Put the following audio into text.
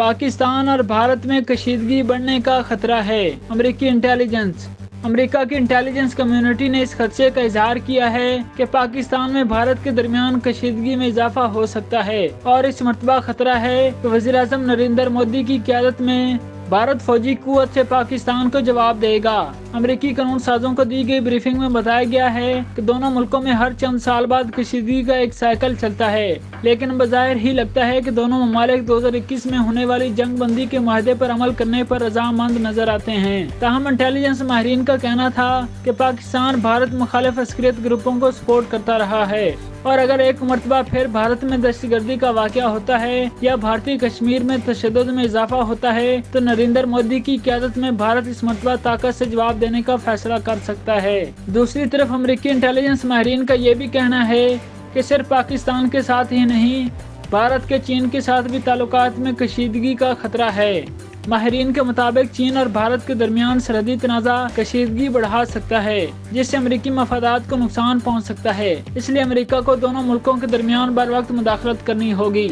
پاکستان اور بھارت میں کشیدگی بڑھنے کا خطرہ ہے۔ امریکی انٹیلیجنس۔ امریکہ کی انٹیلیجنس کمیونٹی نے اس خدشے کا اظہار کیا ہے کہ پاکستان میں بھارت کے درمیان کشیدگی میں اضافہ ہو سکتا ہے، اور اس مرتبہ خطرہ ہے کہ وزیر اعظم نریندر مودی کی قیادت میں بھارت فوجی قوت سے پاکستان کو جواب دے گا۔ امریکی قانون سازوں کو دی گئی بریفنگ میں بتایا گیا ہے کہ دونوں ملکوں میں ہر چند سال بعد کشیدگی کا ایک سائیکل چلتا ہے، لیکن بظاہر ہی لگتا ہے کہ دونوں ممالک 2021 میں ہونے والی جنگ بندی کے معاہدے پر عمل کرنے پر رضامند نظر آتے ہیں۔ تاہم انٹیلیجنس ماہرین کا کہنا تھا کہ پاکستان بھارت مخالف عسکریت گروپوں کو سپورٹ کرتا رہا ہے، اور اگر ایک مرتبہ پھر بھارت میں دہشت گردی کا واقعہ ہوتا ہے یا بھارتی کشمیر میں تشدد میں اضافہ ہوتا ہے تو نریندر مودی کی قیادت میں بھارت اس مرتبہ طاقت سے جواب دینے کا فیصلہ کر سکتا ہے۔ دوسری طرف امریکی انٹیلیجنس ماہرین کا یہ بھی کہنا ہے کہ صرف پاکستان کے ساتھ ہی نہیں، بھارت کے چین کے ساتھ بھی تعلقات میں کشیدگی کا خطرہ ہے۔ ماہرین کے مطابق چین اور بھارت کے درمیان سرحدی تنازع کشیدگی بڑھا سکتا ہے، جس سے امریکی مفادات کو نقصان پہنچ سکتا ہے۔ اس لیے امریکہ کو دونوں ملکوں کے درمیان بر وقت مداخلت کرنی ہوگی۔